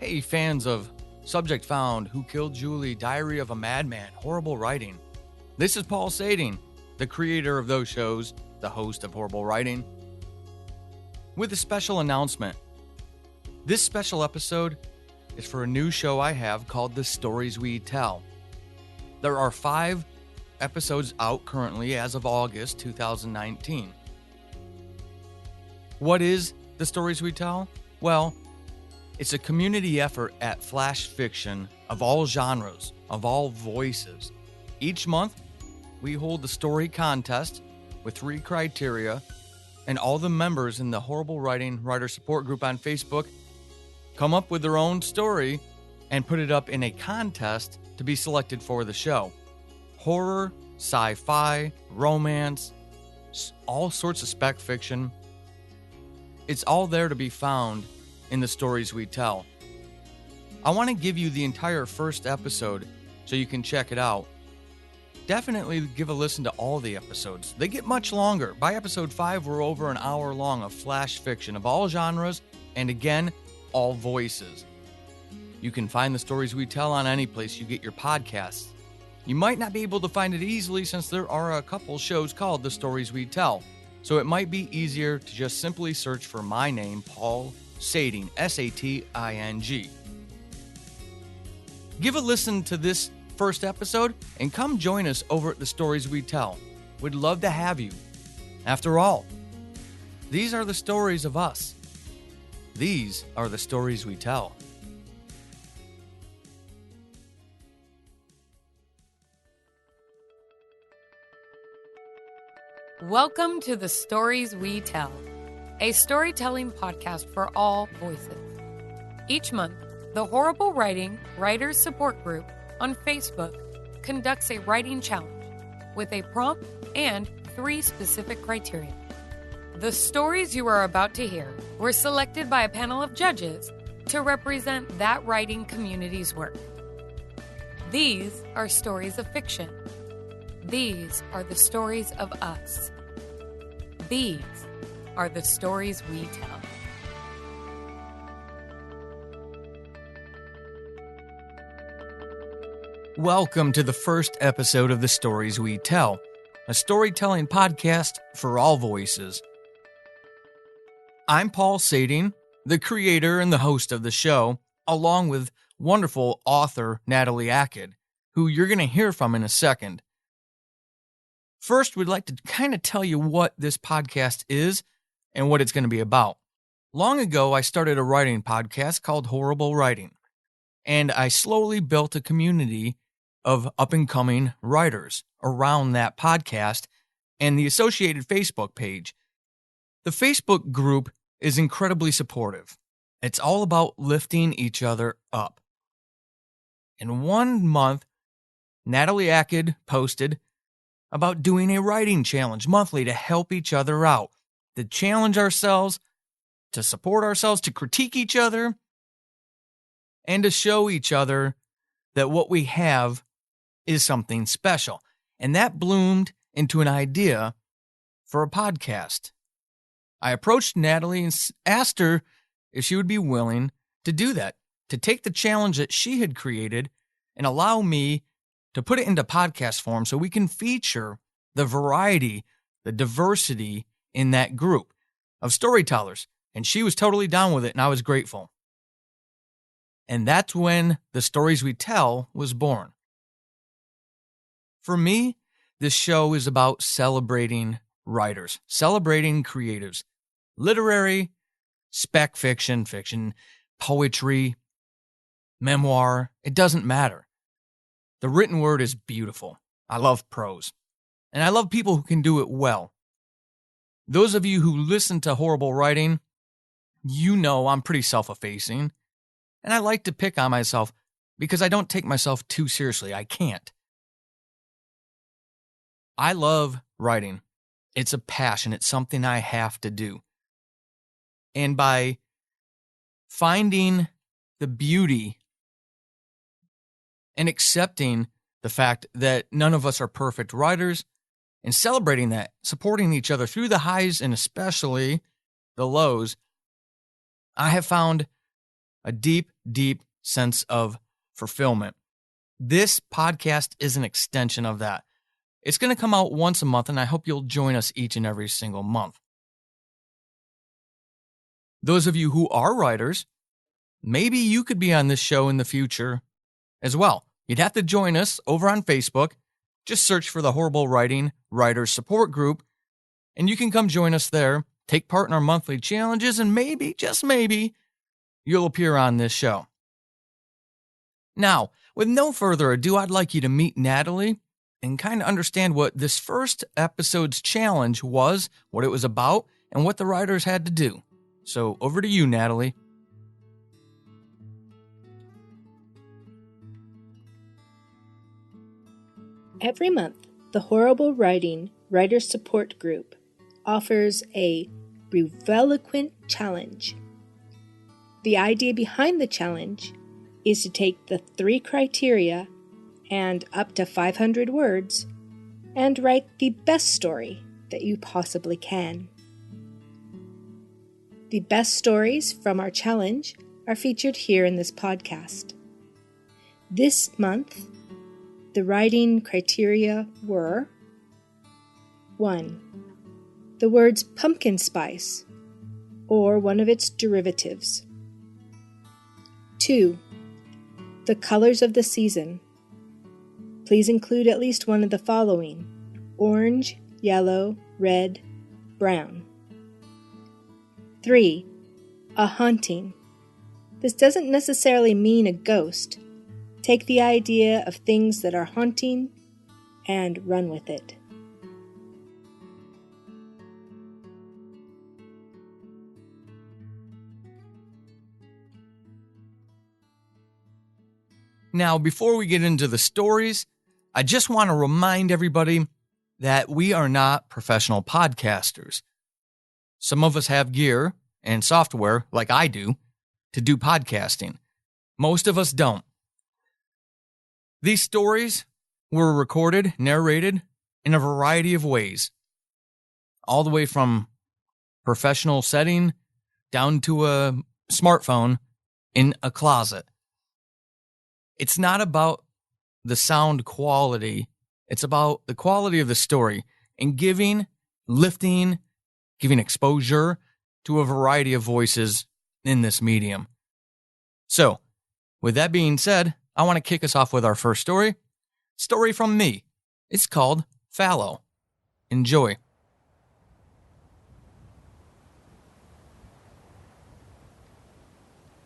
Hey, fans of Subject Found, Who Killed Julie, Diary of a Madman, Horrible Writing. This is Paul Sading, the creator of those shows, the host of Horrible Writing, with a special announcement. This special episode is for a new show I have called The Stories We Tell. There are 5 episodes out currently as of August 2019. What is The Stories We Tell? Well, it's a community effort at Flash Fiction of all genres, of all voices. Each month, we hold the story contest with 3 criteria, and all the members in the Horrible Writing Writer Support Group on Facebook come up with their own story and put it up in a contest to be selected for the show. Horror, sci-fi, romance, all sorts of spec fiction. It's all there to be found in the stories we tell. I want to give you the entire first episode so you can check it out. Definitely give a listen to all the episodes. They get much longer. By episode 5, we're over an hour long of flash fiction of all genres and, again, all voices. You can find the stories we tell on any place you get your podcasts. You might not be able to find it easily since there are a couple shows called The Stories We Tell, so it might be easier to just simply search for my name, Paul Sading, S-A-T-I-N-G. Give a listen to this first episode and come join us over at The Stories We Tell. We'd love to have you. After all, these are the stories of us. These are the stories we tell. Welcome to The Stories We Tell, a storytelling podcast for all voices. Each month, the Horrible Writing Writers Support Group on Facebook conducts a writing challenge with a prompt and 3 specific criteria. The stories you are about to hear were selected by a panel of judges to represent that writing community's work. These are stories of fiction. These are the stories of us. These are the stories we tell. Welcome to the first episode of The Stories We Tell, a storytelling podcast for all voices. I'm Paul Sading, the creator and the host of the show, along with wonderful author Natalie Ackett, who you're going to hear from in a second. First, we'd like to kind of tell you what this podcast is and what it's going to be about. Long ago, I started a writing podcast called Horrible Writing, and I slowly built a community of up-and-coming writers around that podcast and the associated Facebook page. The Facebook group is incredibly supportive. It's all about lifting each other up. In one month, Natalie Ackett posted about doing a writing challenge monthly to help each other out, to challenge ourselves, to support ourselves, to critique each other, and to show each other that what we have is something special. And that bloomed into an idea for a podcast. I approached Natalie and asked her if she would be willing to do that, to take the challenge that she had created and allow me to put it into podcast form so we can feature the variety, the diversity in that group of storytellers. And she was totally down with it, and I was grateful. And that's when The Stories We Tell was born. For me, this show is about celebrating writers, celebrating creatives, literary, spec fiction, poetry, memoir, it doesn't matter. The written word is beautiful. I love prose. And I love people who can do it well. Those of you who listen to Horrible Writing, you know I'm pretty self-effacing. And I like to pick on myself because I don't take myself too seriously. I can't. I love writing. It's a passion. It's something I have to do. And by finding the beauty and accepting the fact that none of us are perfect writers and celebrating that, supporting each other through the highs and especially the lows, I have found a deep, deep sense of fulfillment. This podcast is an extension of that. It's going to come out once a month, and I hope you'll join us each and every single month. Those of you who are writers, maybe you could be on this show in the future as well. You'd have to join us over on Facebook. Just search for the Horrible Writing Writers Support Group, and you can come join us there, take part in our monthly challenges, and maybe, just maybe, you'll appear on this show. Now, with no further ado, I'd like you to meet Natalie and kind of understand what this first episode's challenge was, what it was about, and what the writers had to do. So, over to you, Natalie. Every month, the Horrible Writing Writers Support Group offers a Reveloquent Challenge. The idea behind the challenge is to take the 3 criteria and up to 500 words and write the best story that you possibly can. The best stories from our challenge are featured here in this podcast. This month, the writing criteria were: 1. The words pumpkin spice or one of its derivatives. 2. The colors of the season. Please include at least one of the following: orange, yellow, red, brown. 3. A haunting. This doesn't necessarily mean a ghost. Take the idea of things that are haunting and run with it. Now, before we get into the stories, I just want to remind everybody that we are not professional podcasters. Some of us have gear and software, like I do, to do podcasting. Most of us don't. These stories were recorded, narrated in a variety of ways, all the way from professional setting down to a smartphone in a closet. It's not about the sound quality. It's about the quality of the story and giving exposure to a variety of voices in this medium. So, with that being said, I want to kick us off with our first story. Story from me. It's called Fallow. Enjoy.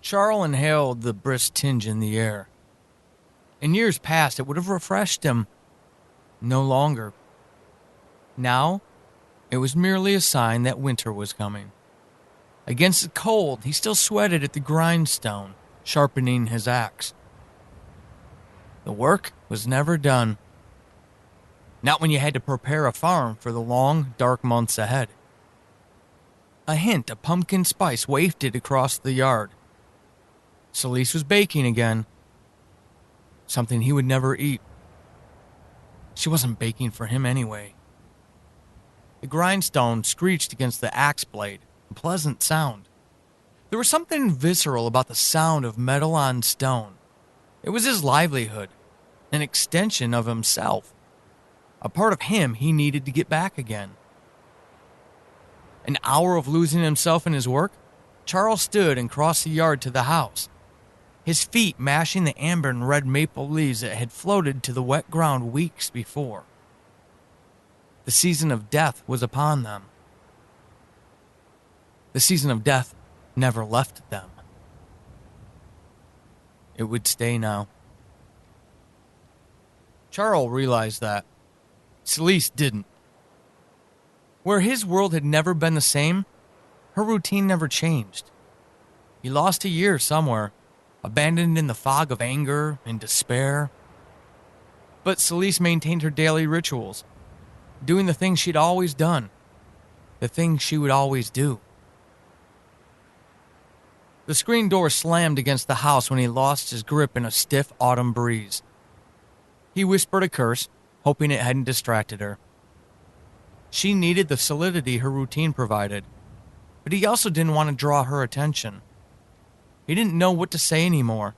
Charles inhaled the brisk tinge in the air. In years past, it would have refreshed him. No longer. Now, it was merely a sign that winter was coming. Against the cold, he still sweated at the grindstone, sharpening his axe. The work was never done. Not when you had to prepare a farm for the long, dark months ahead. A hint of pumpkin spice wafted across the yard. Celeste was baking again. Something he would never eat. She wasn't baking for him anyway. The grindstone screeched against the axe blade, a pleasant sound. There was something visceral about the sound of metal on stone. It was his livelihood, an extension of himself, a part of him he needed to get back again. An hour of losing himself in his work, Charles stood and crossed the yard to the house, his feet mashing the amber and red maple leaves that had floated to the wet ground weeks before. The season of death was upon them. The season of death never left them. It would stay now. Charles realized that. Celeste didn't. Where his world had never been the same, her routine never changed. He lost a year somewhere, abandoned in the fog of anger and despair. But Celeste maintained her daily rituals, doing the things she'd always done, the things she would always do. The screen door slammed against the house when he lost his grip in a stiff autumn breeze. He whispered a curse, hoping it hadn't distracted her. She needed the solidity her routine provided, but he also didn't want to draw her attention. He didn't know what to say anymore.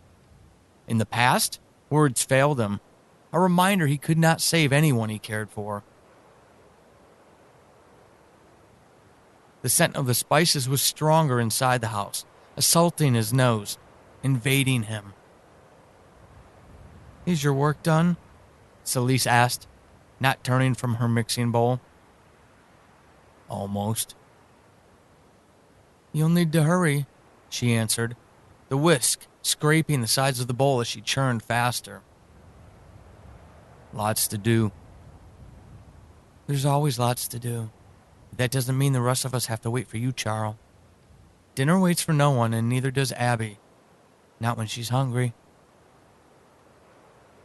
In the past, words failed him, a reminder he could not save anyone he cared for. The scent of the spices was stronger inside the house, assaulting his nose, invading him. "Is your work done?" Celise asked, not turning from her mixing bowl. "Almost." "You'll need to hurry," she answered, the whisk scraping the sides of the bowl as she churned faster. "Lots to do." "There's always lots to do. But that doesn't mean the rest of us have to wait for you, Charles. Dinner waits for no one, and neither does Abby. Not when she's hungry."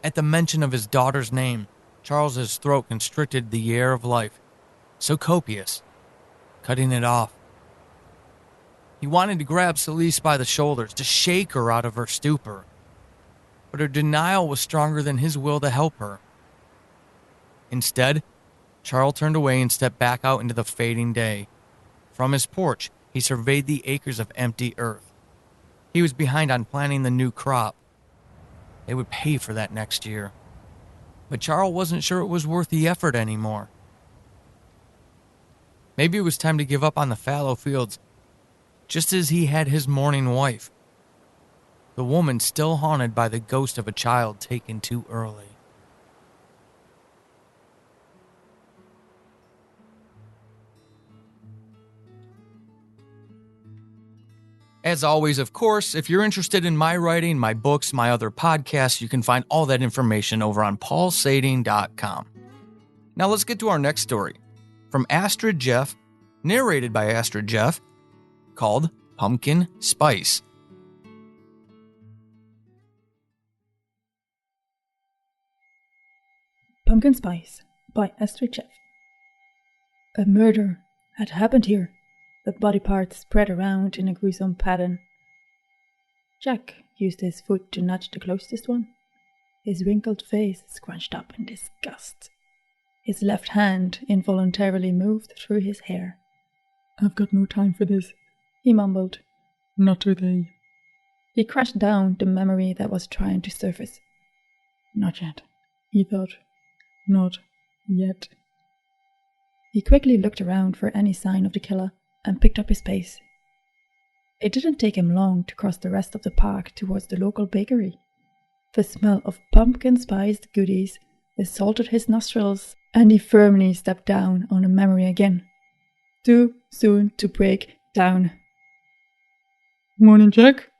At the mention of his daughter's name, Charles's throat constricted the air of life, so copious, cutting it off. He wanted to grab Celise by the shoulders, to shake her out of her stupor. But her denial was stronger than his will to help her. Instead, Charles turned away and stepped back out into the fading day. From his porch, he surveyed the acres of empty earth. He was behind on planting the new crop. They would pay for that next year. But Charles wasn't sure it was worth the effort anymore. Maybe it was time to give up on the fallow fields, just as he had his mourning wife, the woman still haunted by the ghost of a child taken too early. As always, of course, if you're interested in my writing, my books, my other podcasts, you can find all that information over on paulsading.com. Now let's get to our next story, from Astrid Jeff, narrated by Astrid Jeff, called Pumpkin Spice. Pumpkin Spice by Astrid Jeff. A murder had happened here, the body parts spread around in a gruesome pattern. Jack used his foot to nudge the closest one, his wrinkled face scrunched up in disgust. His left hand involuntarily moved through his hair. "I've got no time for this," he mumbled. "Not today." He crashed down the memory that was trying to surface. Not yet, he thought. Not yet. He quickly looked around for any sign of the killer and picked up his pace. It didn't take him long to cross the rest of the park towards the local bakery. The smell of pumpkin-spiced goodies assaulted his nostrils, and he firmly stepped down on the memory again. Too soon to break down. "Morning, Jack,"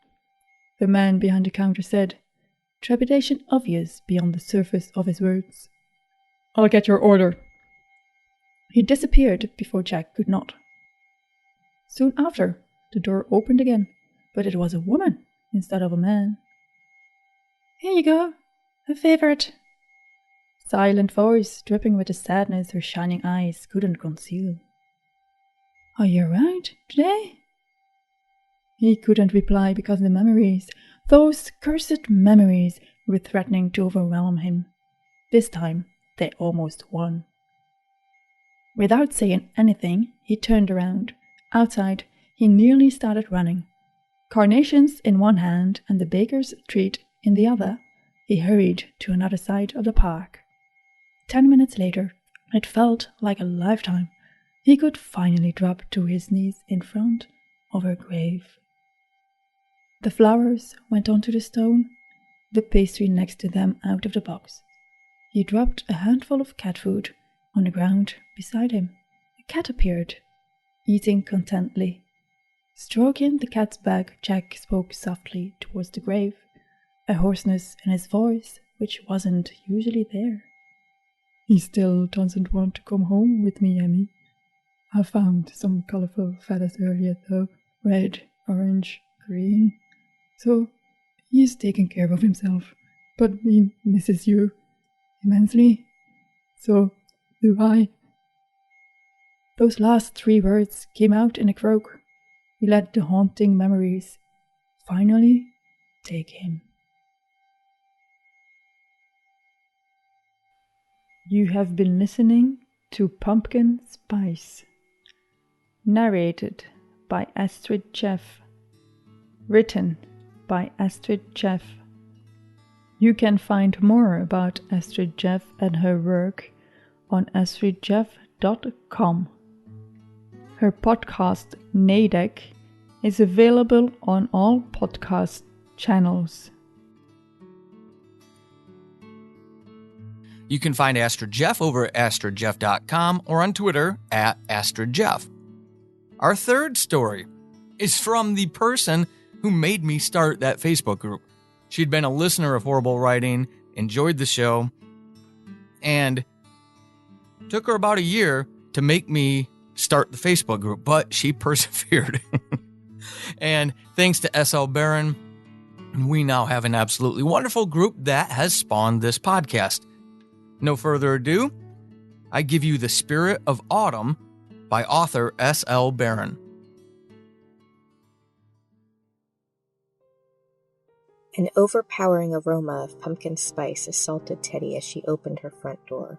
the man behind the counter said, trepidation obvious beyond the surface of his words. "I'll get your order." He disappeared before Jack could nod. Soon after, the door opened again, but it was a woman instead of a man. "Here you go, a favorite." Silent voice, dripping with the sadness her shining eyes couldn't conceal. "Are you around today?" He couldn't reply because the memories, those cursed memories, were threatening to overwhelm him. This time, they almost won. Without saying anything, he turned around. Outside, he nearly started running. Carnations in one hand and the baker's treat in the other, he hurried to another side of the park. 10 minutes later, it felt like a lifetime. He could finally drop to his knees in front of her grave. The flowers went onto the stone, the pastry next to them out of the box. He dropped a handful of cat food on the ground beside him. A cat appeared, eating contentedly. Stroking the cat's back, Jack spoke softly towards the grave, a hoarseness in his voice which wasn't usually there. "He still doesn't want to come home with me, Emmy. I found some colorful feathers earlier, though. Red, orange, green. So he's taking care of himself. But he misses you immensely. So do I." Those last 3 words came out in a croak. He let the haunting memories finally take him. You have been listening to Pumpkin Spice, narrated by Astrid Jeff, written by Astrid Jeff. You can find more about Astrid Jeff and her work on astridjeff.com. Her podcast, Nadek, is available on all podcast channels. You can find Astrid Jeff over at astridjeff.com or on Twitter at astridjeff. Our third story is from the person who made me start that Facebook group. She'd been a listener of Horrible Writing, enjoyed the show, and took her about a year to make me start the Facebook group, but she persevered. And thanks to SL Barron, we now have an absolutely wonderful group that has spawned this podcast. No further ado, I give you The Spirit of Autumn by author S.L. Barron. An overpowering aroma of pumpkin spice assaulted Teddy as she opened her front door.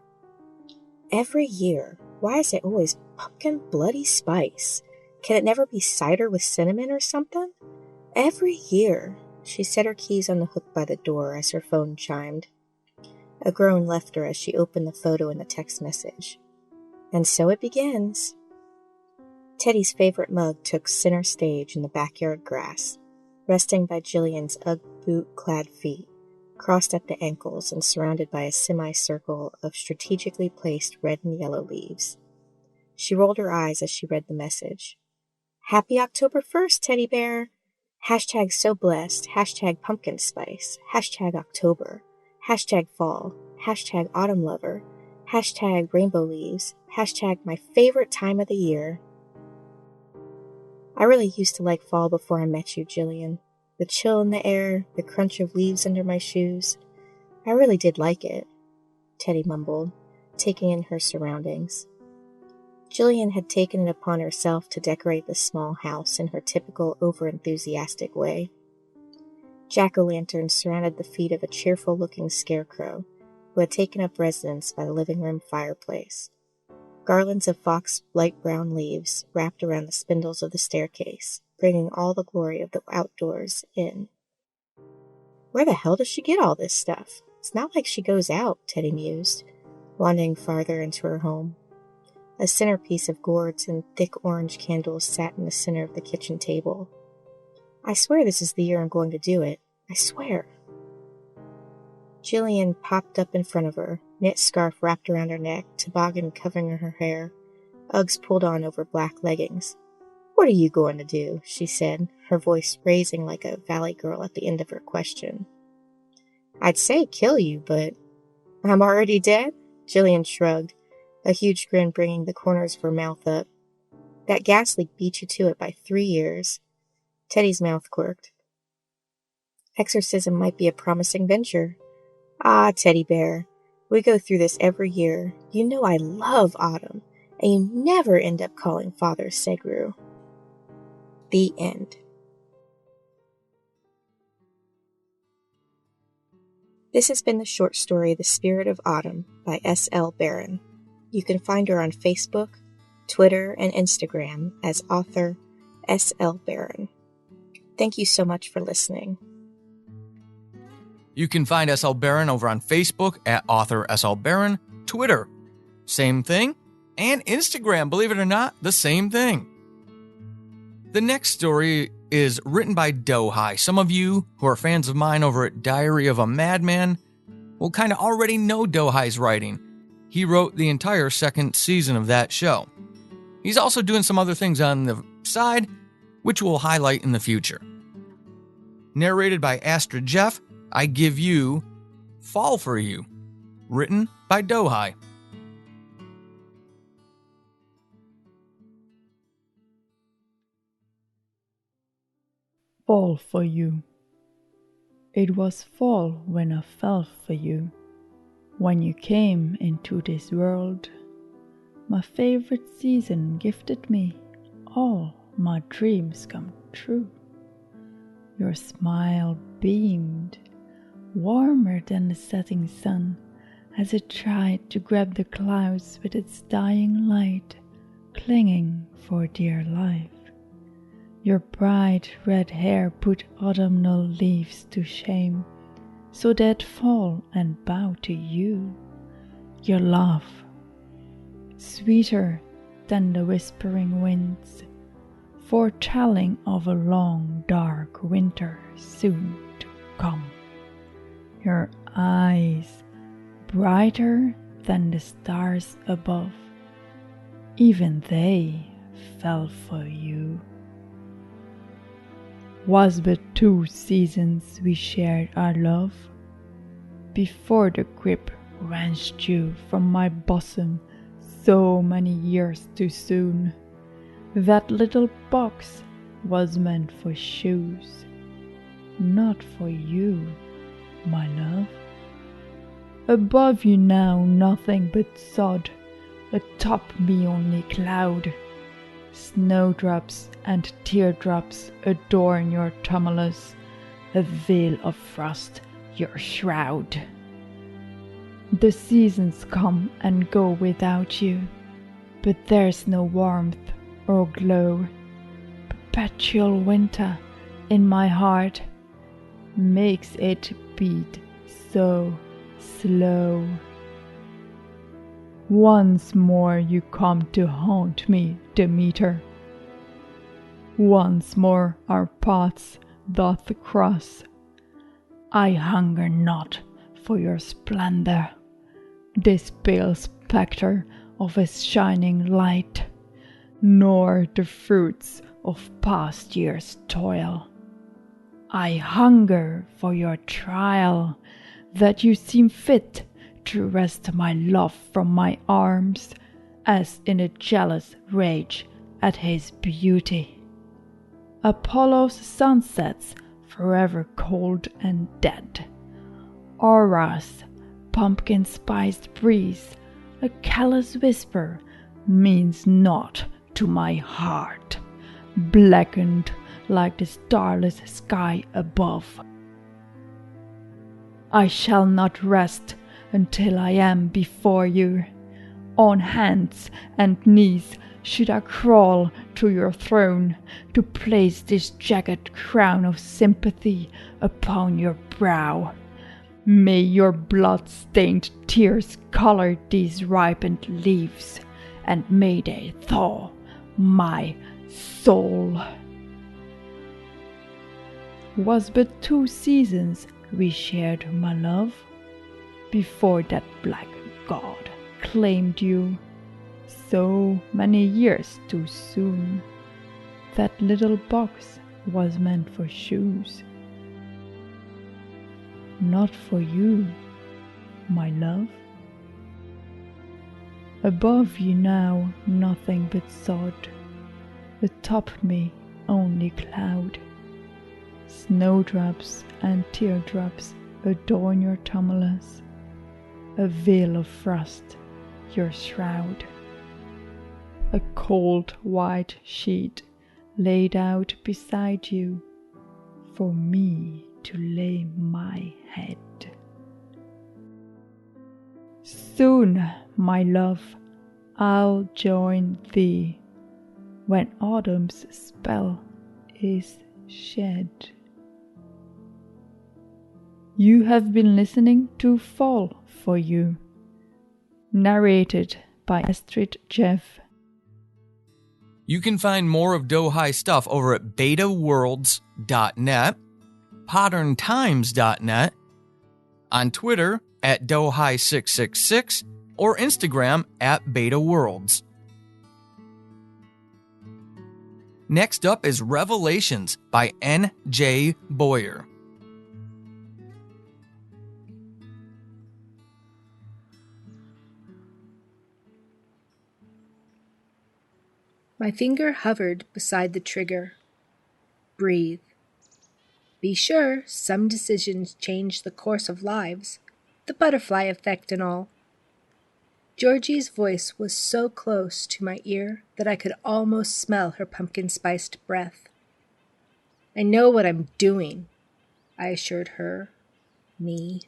Every year, why is it always pumpkin bloody spice? Can it never be cider with cinnamon or something? Every year. She set her keys on the hook by the door as her phone chimed. A groan left her as she opened the photo in the text message. And so it begins. Teddy's favorite mug took center stage in the backyard grass, resting by Jillian's Ugg boot-clad feet, crossed at the ankles and surrounded by a semicircle of strategically placed red and yellow leaves. She rolled her eyes as she read the message. Happy October 1st, Teddy Bear! Hashtag so blessed, hashtag pumpkin spice, hashtag October, hashtag fall, hashtag autumn lover, hashtag rainbow leaves, hashtag my favorite time of the year. I really used to like fall before I met you, Jillian. The chill in the air, the crunch of leaves under my shoes. I really did like it, Teddy mumbled, taking in her surroundings. Jillian had taken it upon herself to decorate the small house in her typical over-enthusiastic way. Jack-o'-lanterns surrounded the feet of a cheerful-looking scarecrow who had taken up residence by the living room fireplace. Garlands of fox light brown leaves wrapped around the spindles of the staircase, bringing all the glory of the outdoors in. Where the hell does she get all this stuff? It's not like she goes out, Teddy mused, wandering farther into her home. A centerpiece of gourds and thick orange candles sat in the center of the kitchen table. I swear this is the year I'm going to do it. I swear. Jillian popped up in front of her, knit scarf wrapped around her neck, toboggan covering her hair, Uggs pulled on over black leggings. What are you going to do? She said, her voice raising like a valley girl at the end of her question. I'd say kill you, but... I'm already dead? Jillian shrugged, a huge grin bringing the corners of her mouth up. That gas leak beat you to it by 3 years. Teddy's mouth quirked. Exorcism might be a promising venture. Ah, Teddy Bear, we go through this every year. You know I love autumn, and you never end up calling Father Segru. The end. This has been the short story The Spirit of Autumn by S.L. Barron. You can find her on Facebook, Twitter, and Instagram as author S.L. Barron. Thank you so much for listening. You can find S.L. Barron over on Facebook at author S.L. Barron, Twitter, same thing, and Instagram, believe it or not, the same thing. The next story is written by Dohai. Some of you who are fans of mine over at Diary of a Madman will kind of already know Dohai's writing. He wrote the entire second season of that show. He's also doing some other things on the side, which we'll highlight in the future. Narrated by Astrid Jeff, I give you Fall for You, written by Dohai. Fall for you. It was fall when I fell for you. When you came into this world, my favorite season gifted me all my dreams come true. Your smile beamed, warmer than the setting sun, as it tried to grab the clouds with its dying light, clinging for dear life. Your bright red hair put autumnal leaves to shame, so that fall and bow to you. Your laugh, sweeter than the whispering winds, foretelling of a long dark winter soon to come. Your eyes, brighter than the stars above, even they fell for you. Was but 2 seasons we shared our love, before the grip wrenched you from my bosom so many years too soon. That little box was meant for shoes, not for you, my love. Above you now nothing but sod, atop me only cloud. Snowdrops and teardrops adorn your tumulus, a veil of frost your shroud. The seasons come and go without you, but there's no warmth or glow. Perpetual winter in my heart makes it beat so slow. Once more you come to haunt me, Demeter. Once more our paths doth cross. I hunger not for your splendor, this pale spectre of a shining light, nor the fruits of past years' toil. I hunger for your trial, that you seem fit to wrest my love from my arms, as in a jealous rage at his beauty. Apollo's sunsets forever cold and dead. Aura's pumpkin-spiced breeze, a callous whisper, means naught to my heart, blackened like the starless sky above. I shall not rest until I am before you. On hands and knees should I crawl to your throne, to place this jagged crown of sympathy upon your brow. May your blood-stained tears color these ripened leaves, and may they thaw my soul. Was but 2 seasons we shared, my love, before that black god claimed you so many years too soon. That little box was meant for shoes, not for you, my love. Above you now nothing but sod, atop me only cloud. Snowdrops and teardrops adorn your tumulus, a veil of frost your shroud. A cold white sheet laid out beside you, for me to lay my head. Soon, my love, I'll join thee, when autumn's spell is shed. You have been listening to Fall for You, narrated by Astrid Jeff. You can find more of Dohai stuff over at betaworlds.net, moderntimes.net, on Twitter at Dohai666, or Instagram at betaworlds. Next up is Revelations by N.J. Boyer. My finger hovered beside the trigger. Breathe. Be sure some decisions change the course of lives, the butterfly effect and all. Georgie's voice was so close to my ear that I could almost smell her pumpkin-spiced breath. I know what I'm doing, I assured her, me.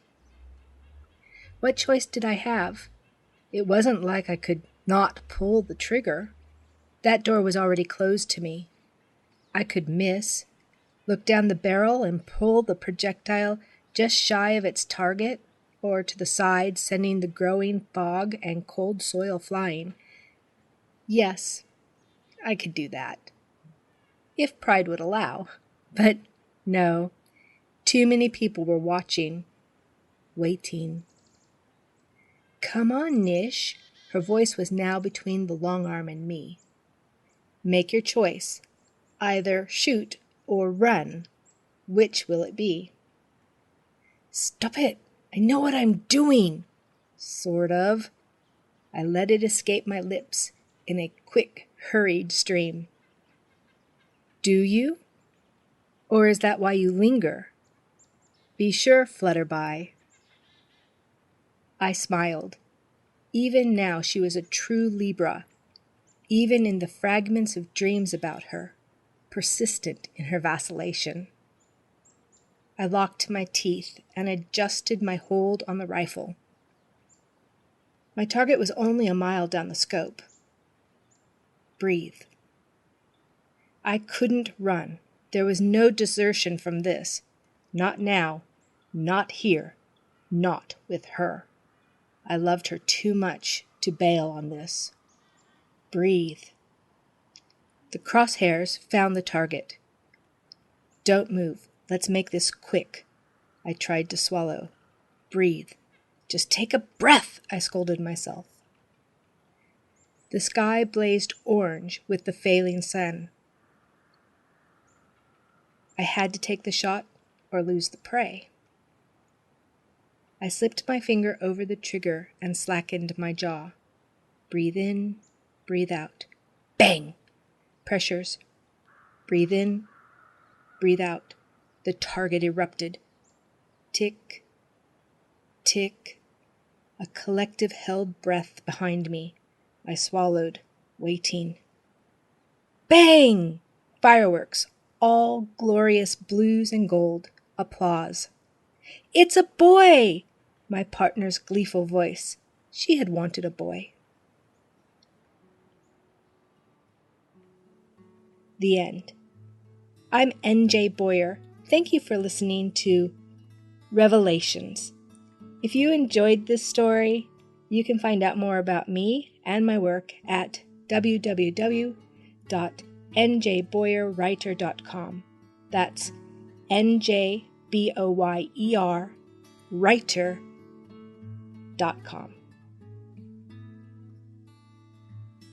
What choice did I have? It wasn't like I could not pull the trigger. That door was already closed to me. I could miss, look down the barrel and pull the projectile just shy of its target, or to the side, sending the growing fog and cold soil flying. Yes, I could do that. If pride would allow. But no, too many people were watching, waiting. Come on, Nish. Her voice was now between the long arm and me. Make your choice. Either shoot or run. Which will it be? Stop it! I know what I'm doing! Sort of. I let it escape my lips in a quick, hurried stream. Do you? Or is that why you linger? Be sure, Flutterby. I smiled. Even now she was a true Libra, even in the fragments of dreams about her, persistent in her vacillation. I locked my teeth and adjusted my hold on the rifle. My target was only a mile down the scope. Breathe. I couldn't run. There was no desertion from this. Not now. Not here. Not with her. I loved her too much to bail on this. Breathe. The crosshairs found the target. Don't move. Let's make this quick. I tried to swallow. Breathe. Just take a breath, I scolded myself. The sky blazed orange with the failing sun. I had to take the shot or lose the prey. I slipped my finger over the trigger and slackened my jaw. Breathe in, breathe out. Bang! Pressures. Breathe in, breathe out. The target erupted. Tick, tick. A collective held breath behind me. I swallowed, waiting. Bang! Fireworks, all glorious blues and gold. Applause. It's a boy! My partner's gleeful voice. She had wanted a boy. The end. I'm N.J. Boyer. Thank you for listening to Revelations. If you enjoyed this story, you can find out more about me and my work at www.njboyerwriter.com. That's NJBOYER writer.com.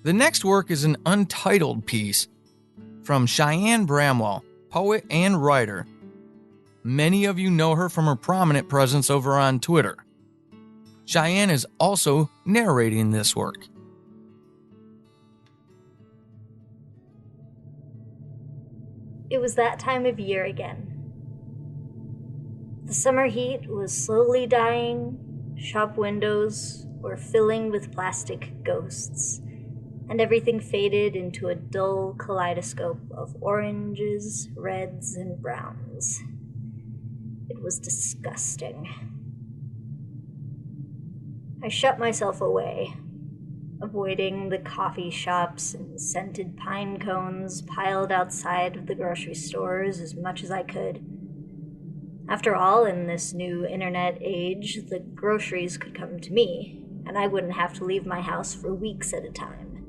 The next work is an untitled piece from Cheyenne Bramwell, poet and writer. Many of you know her from her prominent presence over on Twitter. Cheyenne is also narrating this work. It was that time of year again. The summer heat was slowly dying, shop windows were filling with plastic ghosts, and everything faded into a dull kaleidoscope of oranges, reds, and browns. It was disgusting. I shut myself away, avoiding the coffee shops and scented pine cones piled outside of the grocery stores as much as I could. After all, in this new internet age, the groceries could come to me, and I wouldn't have to leave my house for weeks at a time.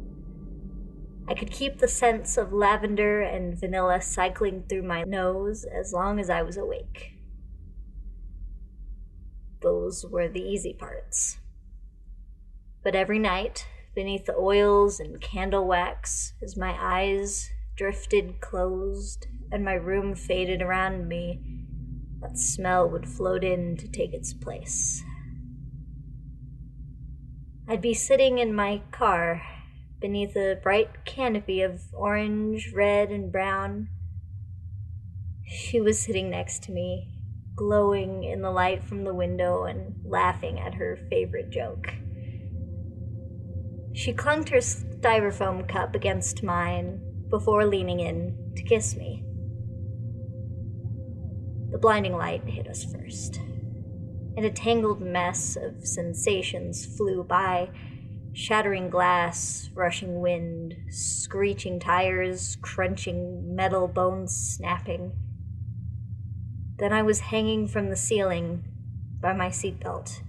I could keep the scents of lavender and vanilla cycling through my nose as long as I was awake. Those were the easy parts. But every night, beneath the oils and candle wax, as my eyes drifted closed and my room faded around me, that smell would float in to take its place. I'd be sitting in my car beneath a bright canopy of orange, red, and brown. She was sitting next to me, glowing in the light from the window and laughing at her favorite joke. She clunked her styrofoam cup against mine before leaning in to kiss me. The blinding light hit us first, and a tangled mess of sensations flew by, Shattering glass, rushing wind, screeching tires, crunching metal bones snapping. Then I was hanging from the ceiling by my seatbelt.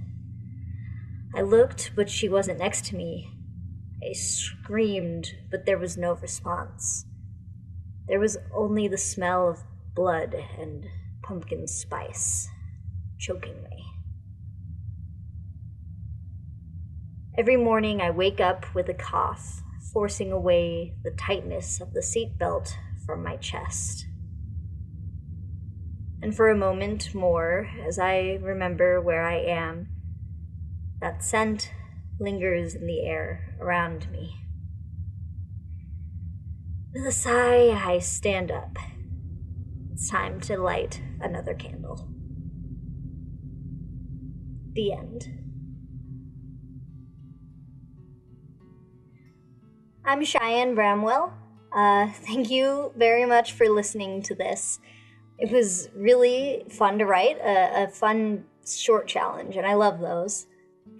I looked, but she wasn't next to me. I screamed, but there was no response. There was only the smell of blood and pumpkin spice choking me. Every morning I wake up with a cough, forcing away the tightness of the seatbelt from my chest. And for a moment more, as I remember where I am, that scent lingers in the air around me. With a sigh, I stand up. It's time to light another candle. The end. I'm Cheyenne Bramwell. Thank you very much for listening to this. It was really fun to write, a fun short challenge, and I love those.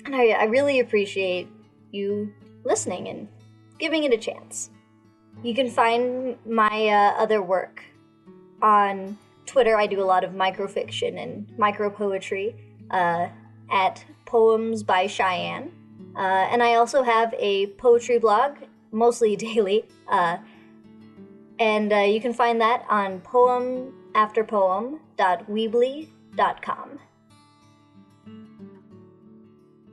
And I really appreciate you listening and giving it a chance. You can find my other work on Twitter. I do a lot of microfiction and micropoetry at Poems by Cheyenne. And I also have a poetry blog, mostly daily, and you can find that on poemafterpoem.weebly.com.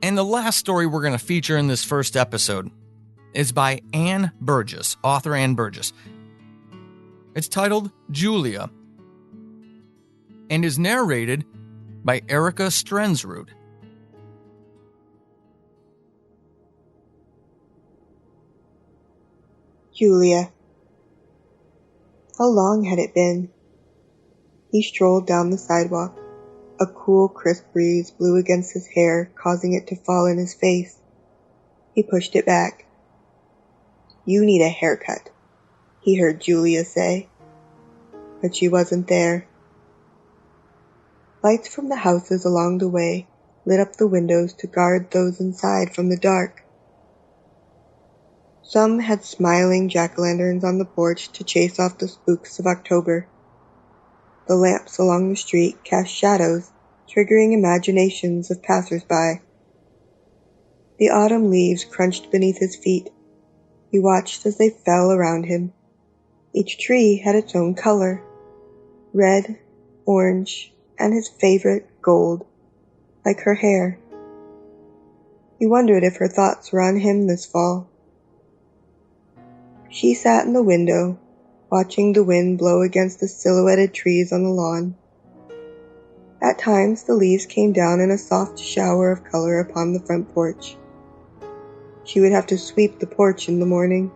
And the last story we're going to feature in this first episode is by Anne Burgess, author Anne Burgess. It's titled Julia and is narrated by Erica Strensrud. Julia. How long had it been? He strolled down the sidewalk. A cool, crisp breeze blew against his hair, causing it to fall in his face. He pushed it back. "You need a haircut," he heard Julia say. But she wasn't there. Lights from the houses along the way lit up the windows to guard those inside from the dark. Some had smiling jack-o'-lanterns on the porch to chase off the spooks of October. The lamps along the street cast shadows, triggering imaginations of passers-by. The autumn leaves crunched beneath his feet. He watched as they fell around him. Each tree had its own color: red, orange, and his favorite, gold, like her hair. He wondered if her thoughts were on him this fall. She sat in the window, watching the wind blow against the silhouetted trees on the lawn. At times the leaves came down in a soft shower of color upon the front porch. She would have to sweep the porch in the morning.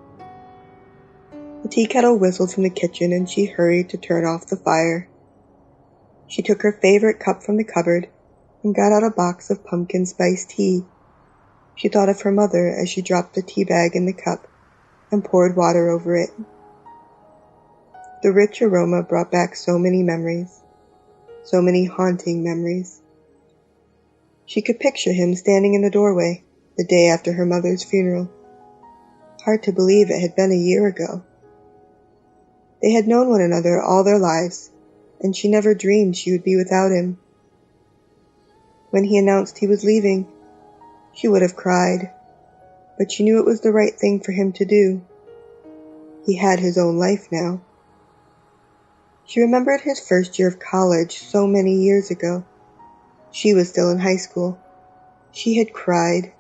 The tea kettle whistled from the kitchen and she hurried to turn off the fire. She took her favorite cup from the cupboard and got out a box of pumpkin spice tea. She thought of her mother as she dropped the tea bag in the cup and poured water over it. The rich aroma brought back so many memories, so many haunting memories. She could picture him standing in the doorway the day after her mother's funeral. Hard to believe it had been a year ago. They had known one another all their lives, and she never dreamed she would be without him. When he announced he was leaving, she would have cried, but she knew it was the right thing for him to do. He had his own life now. She remembered his first year of college so many years ago. She was still in high school. She had cried.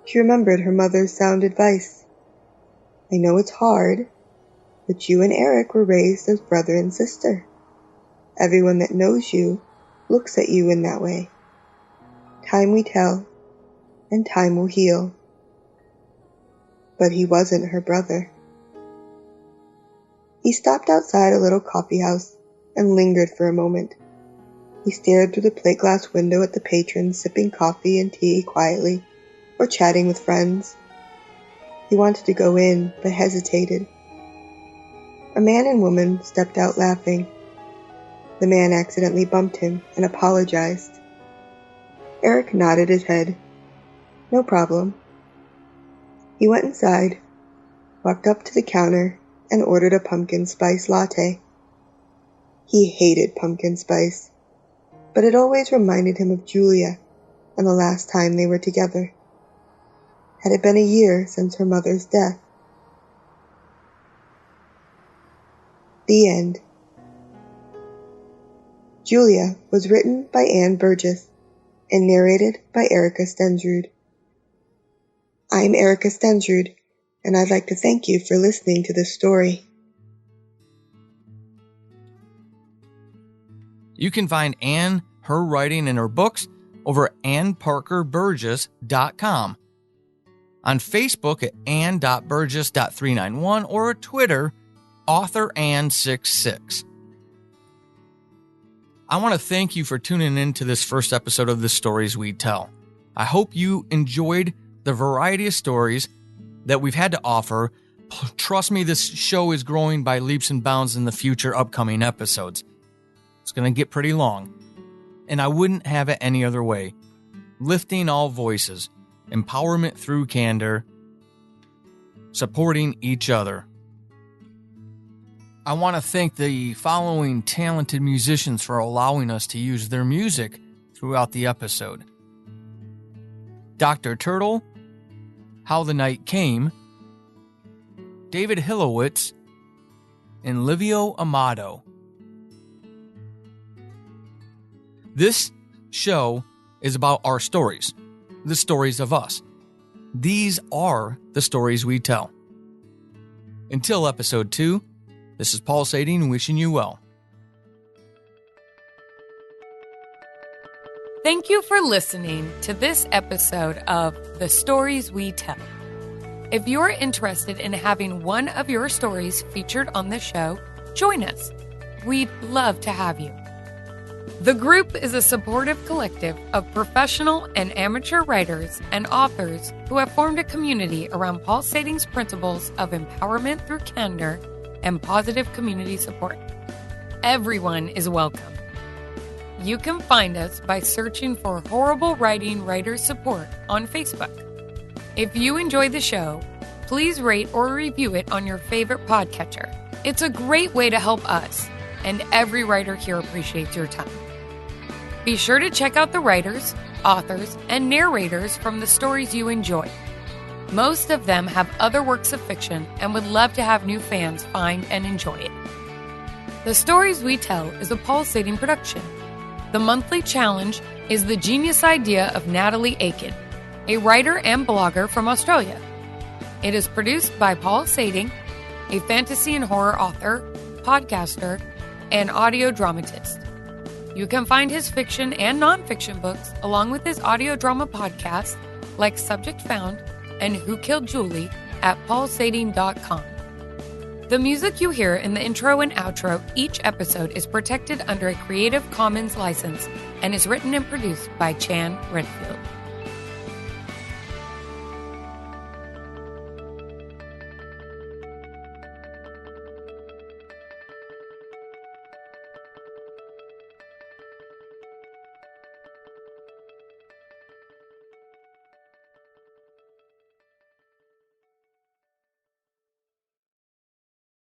She remembered her mother's sound advice. "I know it's hard, but you and Eric were raised as brother and sister. Everyone that knows you looks at you in that way. Time will tell, and time will heal." But he wasn't her brother. He stopped outside a little coffee house and lingered for a moment. He stared through the plate glass window at the patrons sipping coffee and tea quietly, or chatting with friends. He wanted to go in, but hesitated. A man and woman stepped out laughing. The man accidentally bumped him and apologized. Eric nodded his head. "No problem." He went inside, walked up to the counter, and ordered a pumpkin spice latte. He hated pumpkin spice, but it always reminded him of Julia and the last time they were together. Had it been a year since her mother's death? The end. Julia was written by Anne Burgess and narrated by Erica Stensrud. I'm Erica Stensrud, and I'd like to thank you for listening to this story. You can find Anne, her writing, and her books over at AnneParkerBurgess.com, on Facebook at Anne.Burgess.391, or at Twitter, AuthorAnne66. I want to thank you for tuning in to this first episode of The Stories We Tell. I hope you enjoyed the variety of stories that we've had to offer. Trust me, this show is growing by leaps and bounds in the future upcoming episodes. It's going to get pretty long, and I wouldn't have it any other way. Lifting all voices, empowerment through candor, supporting each other. I want to thank the following talented musicians for allowing us to use their music throughout the episode: Dr. Turtle, How the Night Came, David Hillowitz, and Livio Amato. This show is about our stories, the stories of us. These are the stories we tell. Until episode 2, this is Paul Sading wishing you well. Thank you for listening to this episode of The Stories We Tell. If you're interested in having one of your stories featured on the show, join us. We'd love to have you. The group is a supportive collective of professional and amateur writers and authors who have formed a community around Paul Sading's principles of empowerment through candor and positive community support. Everyone is welcome. You can find us by searching for Horrible Writing Writers Support on Facebook. If you enjoy the show, please rate or review it on your favorite podcatcher. It's a great way to help us, and every writer here appreciates your time. Be sure to check out the writers, authors, and narrators from the stories you enjoy. Most of them have other works of fiction and would love to have new fans find and enjoy it. The Stories We Tell is a Paul Sading production. The monthly challenge is The Genius Idea of Natalie Aiken, a writer and blogger from Australia. It is produced by Paul Sading, a fantasy and horror author, podcaster, and audio dramatist. You can find his fiction and nonfiction books along with his audio drama podcasts like Subject Found and Who Killed Julie at paulsading.com. The music you hear in the intro and outro each episode is protected under a Creative Commons license and is written and produced by Chan Redfield.